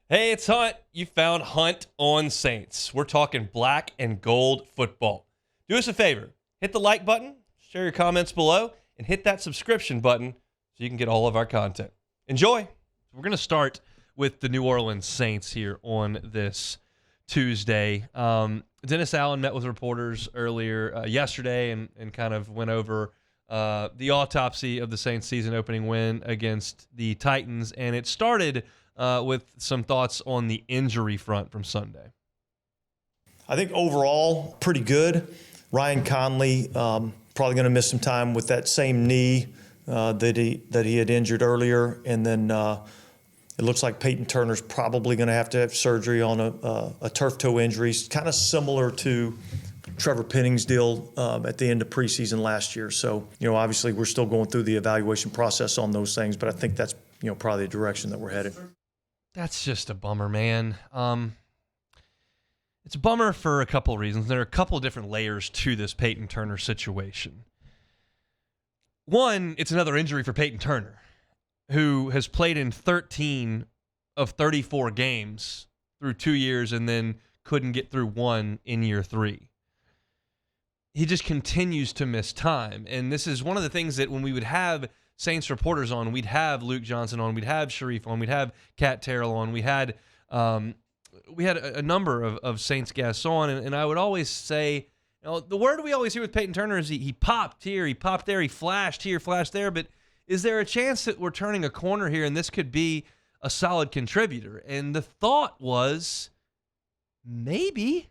Hey, it's Hunt. You found Hunt on Saints. We're talking black and gold football. Do us a favor. Hit the like button, share your comments below, and hit that subscription button so you can get all of our content. Enjoy. We're going to start with the New Orleans Saints here on this Tuesday. Dennis Allen met with reporters earlier yesterday and kind of went over the autopsy of the Saints' season opening win against the Titans, and it started with some thoughts on the injury front from Sunday. I think overall, pretty good. Ryan Conley probably going to miss some time with that same knee that he had injured earlier, and then it looks like Payton Turner's probably going to have surgery on a turf toe injury, kind of similar to Trevor Penning's deal at the end of preseason last year. So, obviously we're still going through the evaluation process on those things, but I think that's probably the direction that we're headed. That's just a bummer, man. It's a bummer for a couple of reasons. There are a couple of different layers to this Payton Turner situation. One, it's another injury for Payton Turner, who has played in 13 of 34 games through 2 years and then couldn't get through one in year 3. He just continues to miss time. And this is one of the things that when we would have Saints reporters on, we'd have Luke Johnson on, we'd have Sharif on, we'd have Kat Terrell on, we had a number of Saints guests on, and I would always say, the word we always hear with Payton Turner is he popped here, he popped there, he flashed here, flashed there, but is there a chance that we're turning a corner here and this could be a solid contributor? And the thought was, maybe.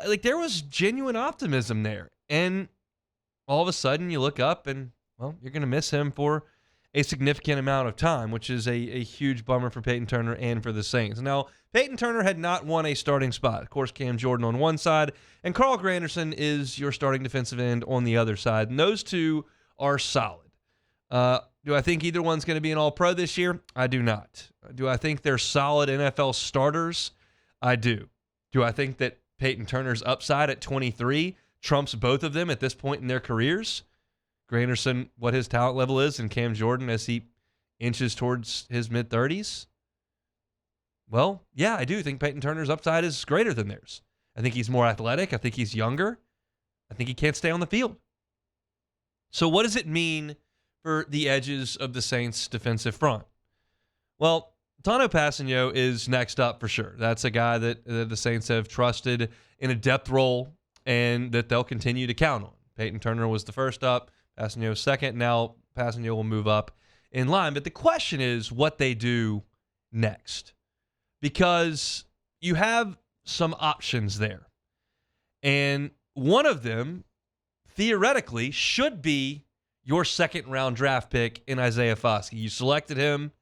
Like there was genuine optimism there, and all of a sudden you look up and, well, you're going to miss him for a significant amount of time, which is a huge bummer for Payton Turner and for the Saints. Now, Payton Turner had not won a starting spot. Of course, Cam Jordan on one side, and Carl Granderson is your starting defensive end on the other side. And those two are solid. Do I think either one's going to be an all-pro this year? I do not. Do I think they're solid NFL starters? I do. Do I think that Payton Turner's upside at 23 trumps both of them at this point in their careers? Granderson, what his talent level is, and Cam Jordan as he inches towards his mid-30s? Well, yeah, I do think Payton Turner's upside is greater than theirs. I think he's more athletic. I think he's younger. I think he can't stay on the field. So what does it mean for the edges of the Saints' defensive front? Well, Tano Passanio is next up for sure. That's a guy that the Saints have trusted in a depth role and that they'll continue to count on. Payton Turner was the first up, Passanio second. Now Passanio will move up in line. But the question is what they do next, because you have some options there. And one of them, theoretically, should be your second-round draft pick in Isaiah Foskey. You selected him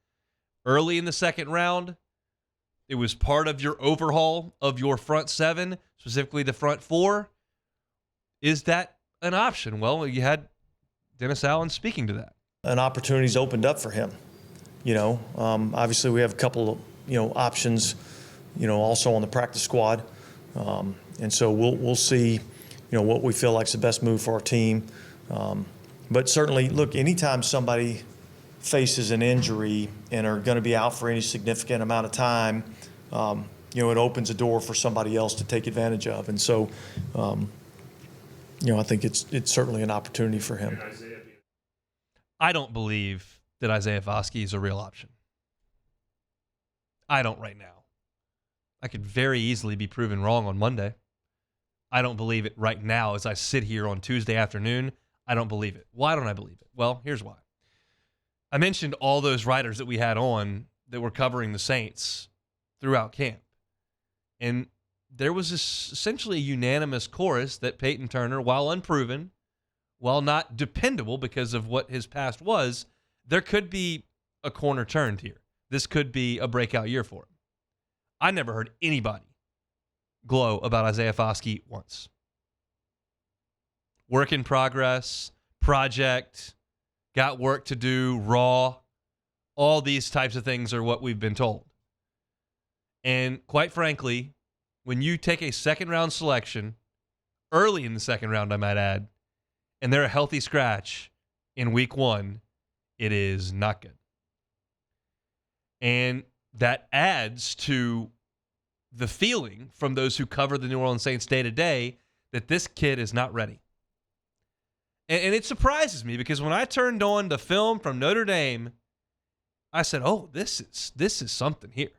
early in the second round. It was part of your overhaul of your front seven, specifically the front four. Is that an option? Well, you had Dennis Allen speaking to that. An opportunity's opened up for him. Obviously we have a couple of, options, also on the practice squad. And so we'll see, what we feel like is the best move for our team. But certainly, look, anytime somebody faces an injury and are going to be out for any significant amount of time, it opens a door for somebody else to take advantage of. And so, I think it's certainly an opportunity for him. I don't believe that Isaiah Foskey is a real option. I don't right now. I could very easily be proven wrong on Monday. I don't believe it right now as I sit here on Tuesday afternoon. I don't believe it. Why don't I believe it? Well, here's why. I mentioned all those writers that we had on that were covering the Saints throughout camp. And there was essentially a unanimous chorus that Payton Turner, while unproven, while not dependable because of what his past was, there could be a corner turned here. This could be a breakout year for him. I never heard anybody glow about Isaiah Foskey once. Work in progress, project, got work to do, raw. All these types of things are what we've been told. And quite frankly, when you take a second-round selection, early in the second round, I might add, and they're a healthy scratch in week 1, it is not good. And that adds to the feeling from those who cover the New Orleans Saints day to day that this kid is not ready. And it surprises me because when I turned on the film from Notre Dame, I said, oh, this is something here.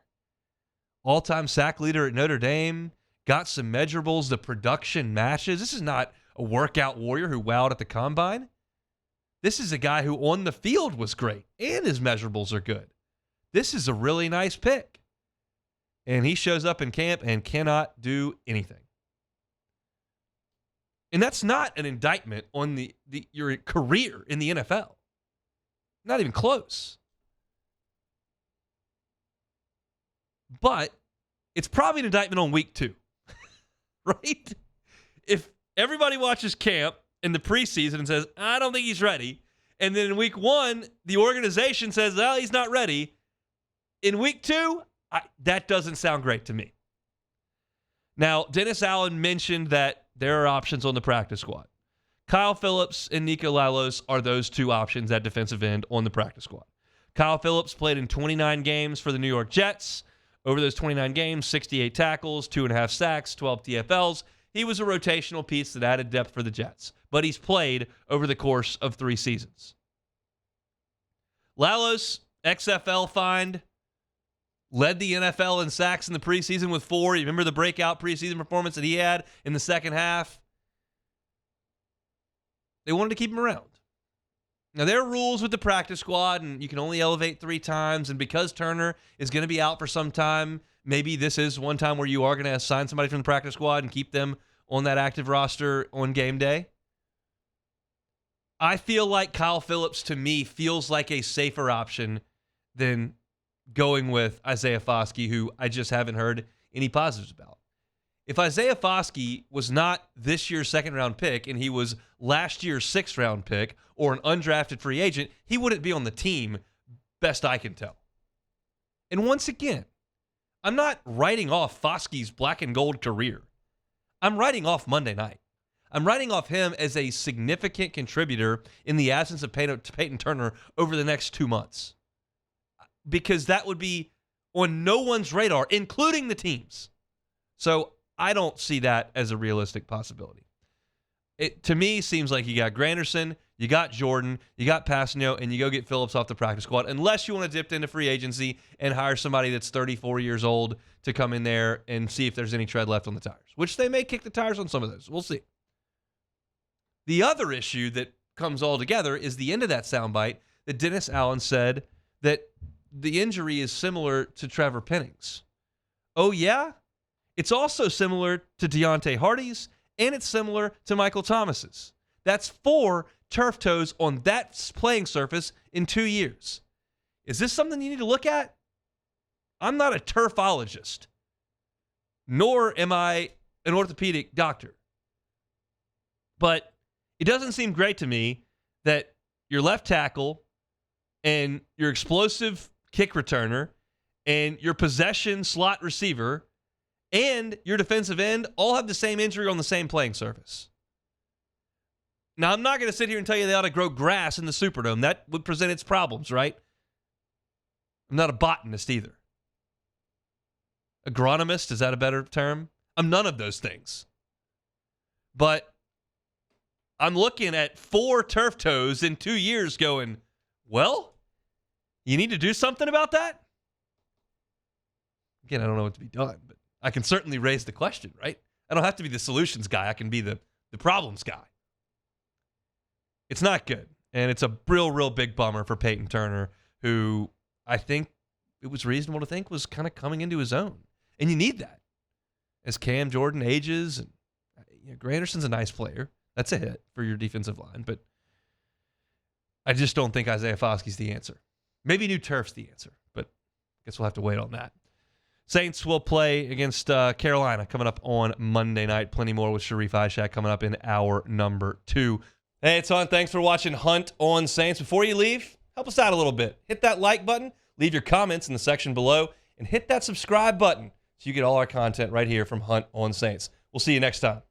All-time sack leader at Notre Dame, got some measurables, the production matches. This is not a workout warrior who wowed at the combine. This is a guy who on the field was great, and his measurables are good. This is a really nice pick. And he shows up in camp and cannot do anything. And that's not an indictment on your career in the NFL. Not even close. But it's probably an indictment on week 2. Right? If everybody watches camp in the preseason and says, I don't think he's ready, and then in week 1, the organization says, well, he's not ready, in week 2, that doesn't sound great to me. Now, Dennis Allen mentioned that there are options on the practice squad. Kyle Phillips and Nico Lalos are those two options at defensive end on the practice squad. Kyle Phillips played in 29 games for the New York Jets. Over those 29 games, 68 tackles, 2.5 sacks, 12 TFLs. He was a rotational piece that added depth for the Jets, but he's played over the course of 3 seasons. Lalos, XFL find, led the NFL in sacks in the preseason with 4. You remember the breakout preseason performance that he had in the second half? They wanted to keep him around. Now, there are rules with the practice squad, and you can only elevate 3 times. And because Turner is going to be out for some time, maybe this is one time where you are going to assign somebody from the practice squad and keep them on that active roster on game day. I feel like Kyle Phillips, to me, feels like a safer option than going with Isaiah Foskey, who I just haven't heard any positives about. If Isaiah Foskey was not this year's second-round pick and he was last year's sixth-round pick or an undrafted free agent, he wouldn't be on the team, best I can tell. And once again, I'm not writing off Foskey's black and gold career. I'm writing off Monday night. I'm writing off him as a significant contributor in the absence of Payton Turner over the next 2 months. Because that would be on no one's radar, including the teams. So I don't see that as a realistic possibility. It, to me, seems like you got Granderson, you got Jordan, you got Passanio, and you go get Phillips off the practice squad, unless you want to dip into free agency and hire somebody that's 34 years old to come in there and see if there's any tread left on the tires, which they may kick the tires on some of those. We'll see. The other issue that comes all together is the end of that soundbite that Dennis Allen said that the injury is similar to Trevor Penning's. Oh, yeah? It's also similar to Deontay Hardy's, and it's similar to Michael Thomas's. That's 4 turf toes on that playing surface in 2 years. Is this something you need to look at? I'm not a turfologist, nor am I an orthopedic doctor. But it doesn't seem great to me that your left tackle and your explosive kick returner and your possession slot receiver and your defensive end all have the same injury on the same playing surface. Now, I'm not going to sit here and tell you they ought to grow grass in the Superdome. That would present its problems, right? I'm not a botanist either. Agronomist, is that a better term? I'm none of those things. But I'm looking at 4 turf toes in 2 years going, well, you need to do something about that? Again, I don't know what to be done, but I can certainly raise the question, right? I don't have to be the solutions guy. I can be the problems guy. It's not good. And it's a real big bummer for Payton Turner, who I think it was reasonable to think was kind of coming into his own. And you need that. As Cam Jordan ages, and Granderson's a nice player. That's a hit for your defensive line. But I just don't think Isaiah Foskey's the answer. Maybe new turf's the answer, but I guess we'll have to wait on that. Saints will play against Carolina coming up on Monday night. Plenty more with Sharif Ishak coming up in hour number 2. Hey, it's on. Thanks for watching Hunt on Saints. Before you leave, help us out a little bit. Hit that like button, leave your comments in the section below, and hit that subscribe button so you get all our content right here from Hunt on Saints. We'll see you next time.